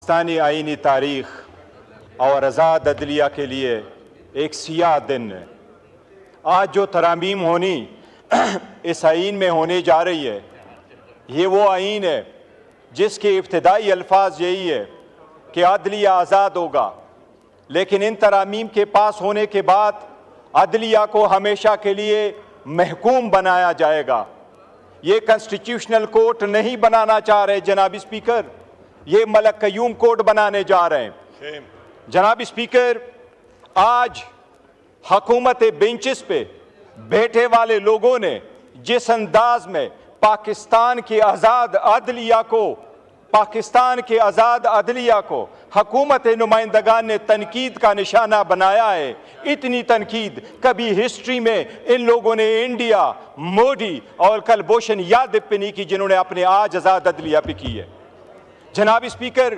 पाकिस्तानी आईनी तारीख और आज़ाद अदलिया के लिए एक सियाह दिन है। आज जो तरामीम होनी इस आइन में होने जा रही है, ये वो आइन है जिसके इब्तिदाई अल्फाज यही है कि अदलिया आज़ाद होगा, लेकिन इन तरामीम के पास होने के बाद अदलिया को हमेशा के लिए महकूम बनाया जाएगा। ये कॉन्स्टिट्यूशनल कोर्ट नहीं बनाना चाह रहे जनाब स्पीकर, ये मलक कयूम कोर्ट बनाने जा रहे हैं। जनाब स्पीकर, आज हुकूमत बेंचेस पे बैठे वाले लोगों ने जिस अंदाज में पाकिस्तान की आज़ाद अदलिया को हुकूमत नुमाइंदगान ने तनकीद का निशाना बनाया है, इतनी तनकीद कभी हिस्ट्री में इन लोगों ने इंडिया, मोदी और कलभूषण यादव पे नहीं की, जिन्होंने अपने आज आज़ाद अदलिया पे की है। जनाब स्पीकर,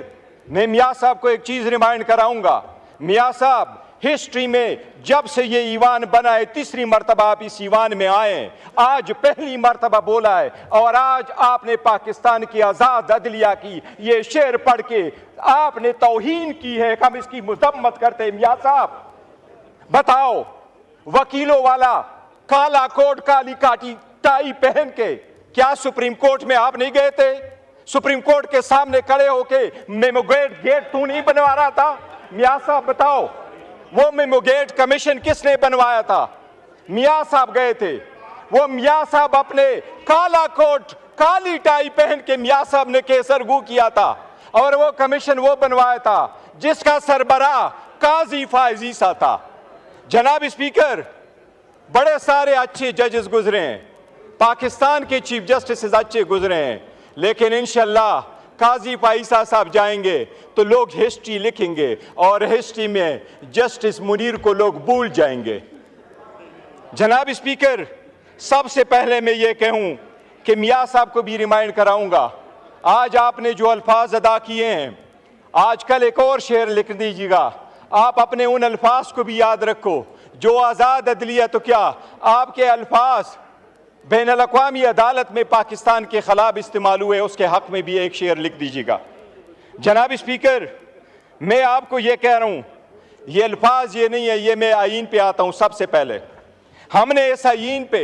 मैं मियाँ साहब को एक चीज़ रिमाइंड कराऊंगा। मियाँ साहब, हिस्ट्री में जब से ये ईवान बना है, तीसरी मरतबा आप इस ईवान में आए, आज पहली मरतबा बोला है, और आज आपने पाकिस्तान की आज़ाद अदलिया की ये शेर पढ़ के आपने तौहीन की है। हम इसकी मजम्मत करते हैं। मियाँ साहब बताओ, वकीलों वाला काला कोट काली काटी टाई पहन के क्या सुप्रीम कोर्ट में आप नहीं गए थे? सुप्रीम कोर्ट के सामने खड़े होके मेमोगेट गेट तू नहीं बनवा रहा था? मियाँ साहब बताओ, वो मेमोगेट कमीशन किसने बनवाया था? मियाँ साहब गए थे। वो मियाँ साहब अपने काला कोट काली टाई पहन के मियाँ साहब ने केसरगू किया था, और वो कमीशन वो बनवाया था जिसका सरबराह काजी फायजीसा था। जनाब स्पीकर, बड़े सारे अच्छे जजेस गुजरे हैं, पाकिस्तान के चीफ जस्टिस अच्छे गुजरे हैं, लेकिन इंशाल्लाह काजी फायजीसा साहब जाएंगे तो लोग हिस्ट्री लिखेंगे, और हिस्ट्री में जस्टिस मुनीर को लोग भूल जाएंगे। जनाब स्पीकर, सबसे पहले मैं ये कहूं कि मियाँ साहब को भी रिमाइंड कराऊंगा, आज आपने जो अल्फाज अदा किए हैं, आजकल एक और शेर लिख दीजिएगा। आप अपने उन अल्फाज को भी याद रखो जो आज़ाद अदलिया, तो क्या आपके अल्फाज बैनुल अक़वामी अदालत में पाकिस्तान के खिलाफ इस्तेमाल हुए, उसके हक में भी एक शेर लिख दीजिएगा। जनाब स्पीकर, मैं आपको ये कह रहा हूँ, ये अल्फाज ये नहीं है, ये मैं आईन पे आता हूँ। सबसे पहले हमने इस आईन पे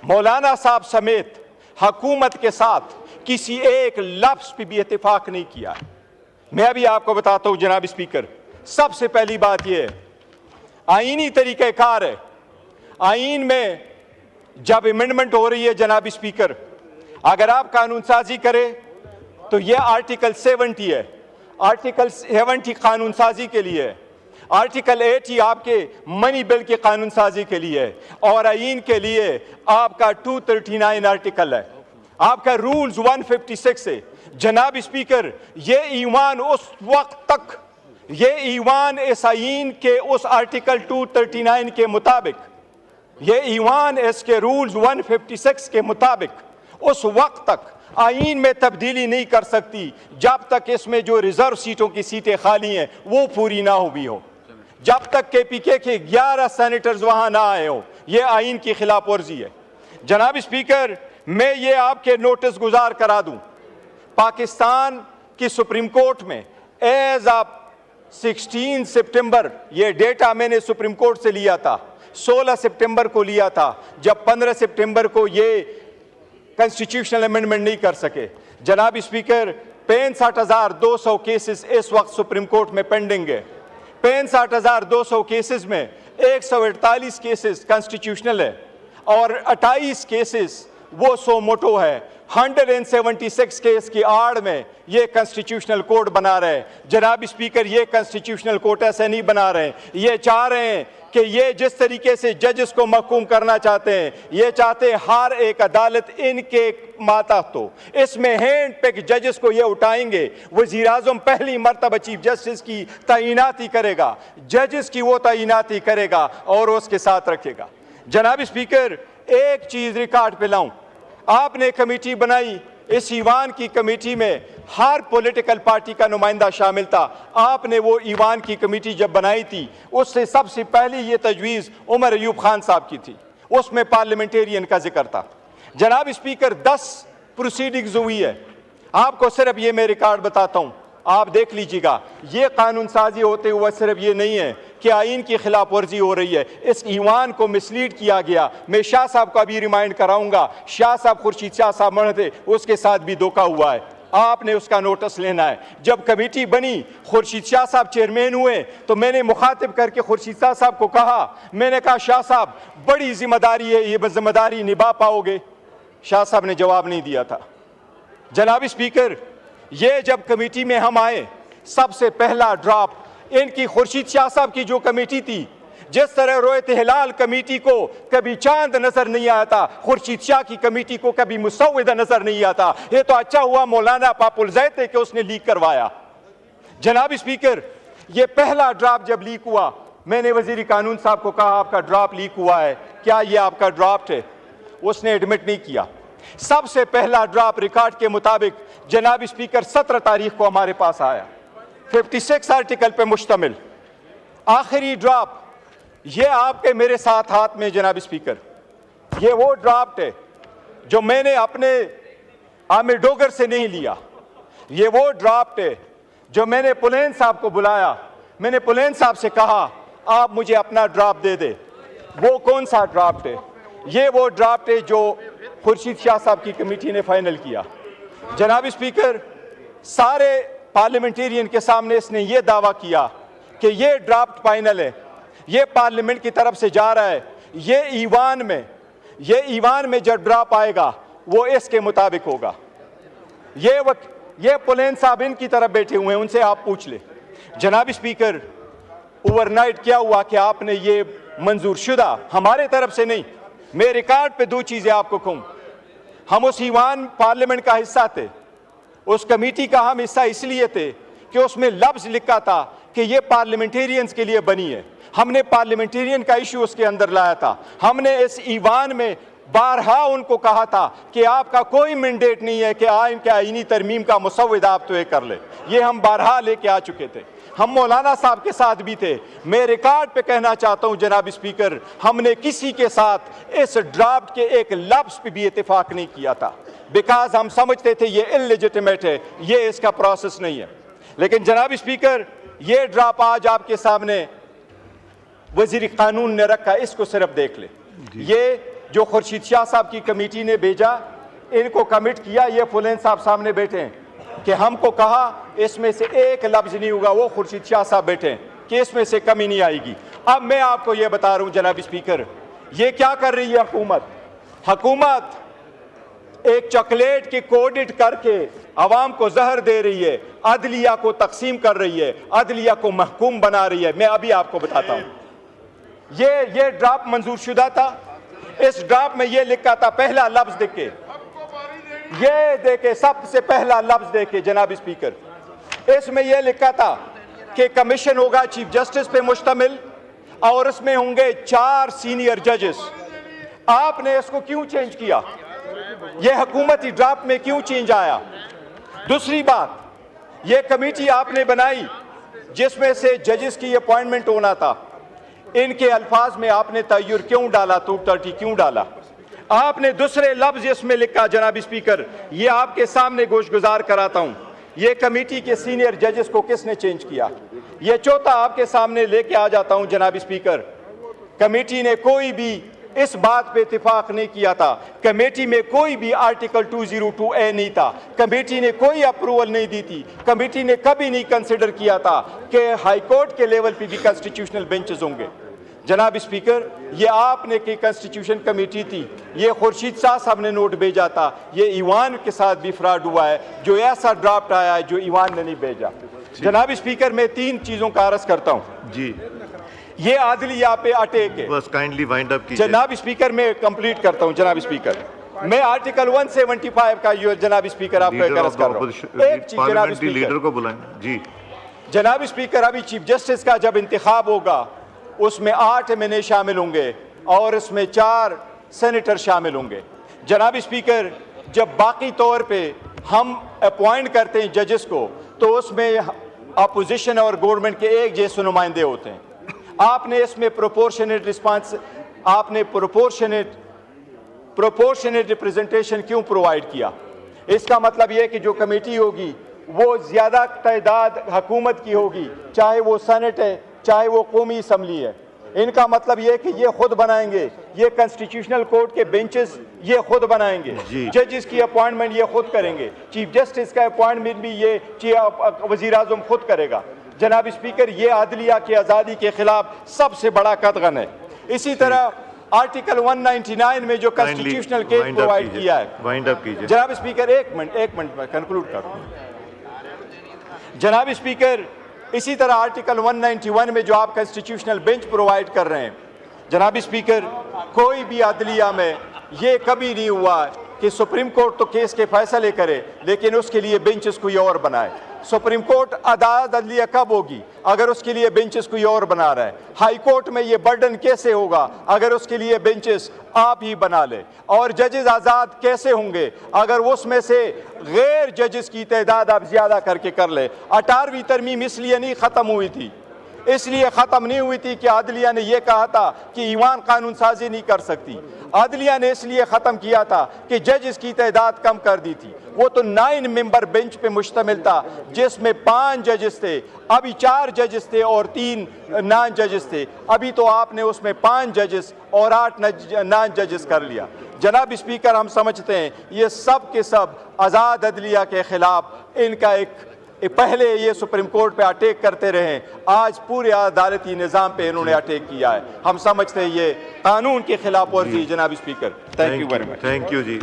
मौलाना साहब समेत हुकूमत के साथ किसी एक लफ्ज़ पे भी इत्तेफाक नहीं किया। मैं अभी आपको बताता हूँ जनाब स्पीकर, सबसे पहली बात यह है, आईनी तरीक़ाकार है। आईन में जब अमेंडमेंट हो रही है जनाब स्पीकर, अगर आप कानून साजी करें तो ये आर्टिकल 70 है। आर्टिकल 70 कानून साजी के लिए है, आर्टिकल 80 आपके मनी बिल की कानून साजी के लिए है, और आईन के लिए आपका 239 आर्टिकल है, आपका रूल्स 156 है। जनाब स्पीकर, ये ईवान उस वक्त तक, ये ईवान इस आईन के उस आर्टिकल 239 के मुताबिक, ये ईवान इसके रूल्स 156 के मुताबिक उस वक्त तक आईन में तब्दीली नहीं कर सकती जब तक इसमें जो रिजर्व सीटों की सीटें खाली हैं वो पूरी ना हुई हो, जब तक KPK के 11 सेनेटर्स वहां ना आए हो। ये आईन की खिलाफ वर्जी है। जनाब स्पीकर, मैं ये आपके नोटिस गुजार करा दूं, पाकिस्तान की सुप्रीम कोर्ट में एज ऑफ 16 सितंबर, ये डेटा मैंने सुप्रीम कोर्ट से लिया था, 16 सितंबर को लिया था, जब 15 सितंबर को ये कॉन्स्टिट्यूशनल अमेंडमेंट नहीं कर सके। जनाब स्पीकर, 65,200 केसेस इस वक्त सुप्रीम कोर्ट में पेंडिंग है। 65,200 केसेस में 148 केसेस कॉन्स्टिट्यूशनल है और 28 केसेस वो सो मोटो है। 176 केस की आड़ में ये कॉन्स्टिट्यूशनल कोर्ट बना रहे हैं। जनाब स्पीकर, ये कॉन्स्टिट्यूशनल कोर्ट ऐसे नहीं बना रहे हैं, ये चाह रहे हैं कि ये जिस तरीके से जजेस को महकूम करना चाहते हैं, ये चाहते हैं हर एक अदालत इनके मातहत हो। इसमें हैंड पिक जजेस को ये उठाएंगे। वज़ीर आज़म पहली मरतबा चीफ जस्टिस की तैनाती करेगा, जजेस की वो तैनाती करेगा और उसके साथ रखेगा। जनाब स्पीकर, एक चीज़ रिकॉर्ड पे लाऊं, आपने कमेटी बनाई, इस ईवान की कमेटी में हर पॉलिटिकल पार्टी का नुमाइंदा शामिल था। आपने वो ईवान की कमेटी जब बनाई थी, उससे सबसे पहले ये तजवीज़ उमर अयूब खान साहब की थी, उसमें पार्लियामेंटेरियन का जिक्र था। जनाब स्पीकर, 10 प्रोसीडिंग्स हुई है। आपको सिर्फ ये मैं रिकॉर्ड बताता हूँ, आप देख लीजिएगा, ये कानून साजी होते हुए सिर्फ ये नहीं है कि आइन की खिलाफ वर्जी हो रही है, इस ईवान को मिसलीड किया गया। मैं शाह साहब का भी रिमाइंड कराऊंगा, शाह साहब खुर्शीद शाह साहब मर थे, उसके साथ भी धोखा हुआ है, आपने उसका नोटिस लेना है। जब कमेटी बनी, खुर्शीद शाह साहब चेयरमैन हुए, तो मैंने मुखातिब करके खुर्शीद शाह साहब को कहा, मैंने कहा शाह साहब बड़ी जिम्मेदारी है, ये जिम्मेदारी निभा पाओगे? शाह साहब ने जवाब नहीं दिया था। जनाब स्पीकर, ये जब कमेटी में हम आए, सबसे पहला ड्राफ्ट इनकी खुर्शीद शाह साहब की जो कमेटी थी, जिस तरह रोयत हिलाल कमेटी को कभी चांद नजर नहीं आता, खुर्शीद शाह की कमेटी को कभी मुसव्विदा नजर नहीं आता। ये तो अच्छा हुआ मौलाना पापुल जैद थे कि उसने लीक करवाया। जनाब स्पीकर, ये पहला ड्राफ्ट जब लीक हुआ, मैंने वजीर कानून साहब को कहा आपका ड्राफ्ट लीक हुआ है, क्या ये आपका ड्राफ्ट है? उसने एडमिट नहीं किया। सबसे पहला ड्राफ्ट रिकॉर्ड के मुताबिक जनाब स्पीकर 17 तारीख को हमारे पास आया, 56 आर्टिकल पे मुश्तमिल। आखिरी ड्राफ्ट ये आपके मेरे साथ हाथ में जनाब स्पीकर, ये वो ड्राफ्ट है जो मैंने अपने आमिर डोगर से नहीं लिया। ये वो ड्राफ्ट है जो मैंने पुलेन साहब को बुलाया, मैंने पुलेन साहब से कहा आप मुझे अपना ड्राफ्ट दे दे। वो कौन सा ड्राफ्ट है? ये वो ड्राफ्ट है जो खुर्शीद शाह साहब की कमेटी ने फाइनल किया। जनाब स्पीकर, सारे पार्लियामेंटेरियन के सामने इसने ये दावा किया कि ये ड्राफ्ट फाइनल है, ये पार्लियामेंट की तरफ से जा रहा है, ये ईवान में जब ड्राफ्ट आएगा वो इसके मुताबिक होगा। ये पुलेन साहब इनकी तरफ बैठे हुए हैं, उनसे आप पूछ ले। जनाब स्पीकर, ओवरनाइट क्या हुआ कि आपने ये मंजूर शुदा, हमारे तरफ से नहीं, मैं रिकॉर्ड पे दो चीजें आपको कहूं। हम उस ईवान पार्लियामेंट का हिस्सा थे, उस कमेटी का हम हिस्सा इसलिए थे कि उसमें लफ्ज लिखा था कि ये पार्लियामेंटेरियंस के लिए बनी है। हमने पार्लियामेंटेरियन का इशू उसके अंदर लाया था। हमने इस ईवान में बारहा उनको कहा था कि आपका कोई मैंडेट नहीं है कि आइन के आईनी तरमीम का मुसव्विदा आप तो कर ले। ये हम बारहा लेके आ चुके थे, हम मौलाना साहब के साथ भी थे। मैं रिकॉर्ड पे कहना चाहता हूं जनाब स्पीकर, हमने किसी के साथ इस ड्राफ्ट के एक लफ्ज पे भी इत्तेफाक नहीं किया था, बिकॉज हम समझते थे ये इलेजिटिमेट है, ये इसका प्रोसेस नहीं है। लेकिन जनाब स्पीकर, ये ड्राफ्ट आज आपके सामने वजीर कानून ने रखा, इसको सिर्फ देख ले। ये जो खुर्शीद शाह साहब की कमेटी ने भेजा, इनको कमिट किया, ये फुलेन साहब सामने बैठे हैं कि हमको कहा इसमें से एक लफ्ज नहीं होगा, वो खुर्शीद शाह साहब बैठे हैं कि इसमें से कमी नहीं आएगी। अब मैं आपको ये बता रहा हूं जनाब स्पीकर, ये क्या कर रही है हुकूमत एक चॉकलेट के कोडेड करके अवाम को जहर दे रही है, अदलिया को तकसीम कर रही है, अदलिया को महकूम बना रही है। मैं अभी आपको बताता हूं, ये ड्राफ्ट मंजूर शुदा था। इस ड्राफ्ट में ये लिखा था, पहला लफ्ज देखे, ये देखे, सबसे पहला लफ्ज देखे जनाब स्पीकर, इसमें यह लिखा था कि कमीशन होगा चीफ जस्टिस पे मुश्तमिल और इसमें होंगे 4 सीनियर जजेस। आपने इसको क्यों चेंज किया? यह हुकूमती ड्राफ्ट में क्यों चेंज आया? दूसरी बात, यह कमेटी आपने बनाई जिसमें से जजेस की अपॉइंटमेंट होना था, इनके अल्फाज में आपने तय्युर क्यों डाला, 230 क्यों डाला? आपने दूसरे लफ्ज इसमें लिखा जनाब स्पीकर, ये आपके सामने गोशगुजार कराता हूं, ये कमेटी के सीनियर जजेस को किसने चेंज किया? ये चौथा आपके सामने लेके आ जाता हूं जनाब स्पीकर, कमेटी ने कोई भी इस बात पे इत्तेफाक नहीं किया था, कमेटी में कोई भी आर्टिकल 202A नहीं था, कमेटी ने कोई अप्रूवल नहीं दी थी, कमेटी ने कभी नहीं कंसिडर किया था कि हाई कोर्ट के लेवल पे भी कॉन्स्टिट्यूशनल बेंचेस होंगे। जनाब स्पीकर, ये आपने की कॉन्स्टिट्यूशन कमेटी थी, ये खुर्शीद शाह साहब ने नोट भेजा था, ये ईवान के साथ भी फ्रॉड हुआ है, जो ऐसा ड्राफ्ट आया है जो ईवान ने नहीं भेजा। जनाब स्पीकर, मैं 3 चीजों का अर्ज करता हूँ जी। ये आदलिया पे अटैक है, बस काइंडली वाइंड अप कीजिए। जनाब स्पीकर, मैं कंप्लीट करता हूँ जनाब स्पीकर, मैं आर्टिकल 175 का जनाब स्पीकर आपको अर्ज कर रहा हूँ। एक चीज जनाब स्पीकर, लीडर को बुलाएं जी। जनाब स्पीकर, अभी चीफ जस्टिस का जब इंतखाब होगा उसमें 8 एमएनए शामिल होंगे और इसमें 4 सेनेटर शामिल होंगे। जनाब स्पीकर, जब बाकी तौर पे हम अपॉइंट करते हैं जजेस को तो उसमें अपोजिशन और गवर्नमेंट के एक जैसे नुमाइंदे होते हैं। आपने इसमें प्रोपोर्शनेट रिस्पांस, आपने प्रोपोर्शनेट रिप्रेजेंटेशन क्यों प्रोवाइड किया? इसका मतलब यह है कि जो कमेटी होगी वो ज़्यादा तादाद हुकूमत की होगी, चाहे वो सेनेट है चाहे वो कौमी असम्बली है। इनका मतलब ये कि ये खुद बनाएंगे, ये कॉन्स्टिट्यूशनल कोर्ट के बेंचेस ये खुद बनाएंगे, जजेस की अपॉइंटमेंट ये खुद करेंगे, चीफ जस्टिस का अपॉइंटमेंट भी ये वज़ीर आज़म खुद करेगा। जनाब स्पीकर, ये अदलिया की आज़ादी के खिलाफ सबसे बड़ा कदगन है। इसी तरह आर्टिकल 199 में जो कॉन्स्टिट्यूशनल केस प्रोवाइड किया है, जनाब स्पीकर एक मिनट में कंक्लूड कर दूं। जनाब स्पीकर, इसी तरह आर्टिकल 191 में जो आप कॉन्स्टिट्यूशनल बेंच प्रोवाइड कर रहे हैं, जनाब स्पीकर, कोई भी अदलिया में ये कभी नहीं हुआ कि सुप्रीम कोर्ट तो केस के फैसले करे लेकिन उसके लिए बेंचेस कोई और बनाए। सुप्रीम कोर्ट अदालत अदलिया कब होगी अगर उसके लिए बेंचेस कोई और बना रहा है? हाई कोर्ट में ये बर्डन कैसे होगा अगर उसके लिए बेंचेस आप ही बना ले? और जजेस आज़ाद कैसे होंगे अगर उसमें से गैर जजेस की तादाद आप ज़्यादा करके कर ले? 18वीं तरमीम इसलिए नहीं ख़त्म हुई थी, इसलिए ख़त्म नहीं हुई थी कि अदलिया ने यह कहा था कि ईवान कानून साजी नहीं कर सकती। अदलिया ने इसलिए ख़त्म किया था कि जजेस की तादाद कम कर दी थी। वो तो 9 मेंबर बेंच पे मुश्तमिल था जिसमें 5 जजेस थे, अभी 4 जजेस थे और 3 नॉन जजेस थे। अभी तो आपने उसमें 5 जजेस और 8 नॉन जजेस कर लिया। जनाब स्पीकर, हम समझते हैं ये सब के सब आज़ाद अदलिया के ख़िलाफ़ इनका एक पहले ये सुप्रीम कोर्ट पे अटैक करते रहे, आज पूरे अदालती निज़ाम पे इन्होंने अटैक किया है। हम समझते हैं ये कानून के खिलाफ वर्जी। जनाब speaker, thank you very much. Thank you ji.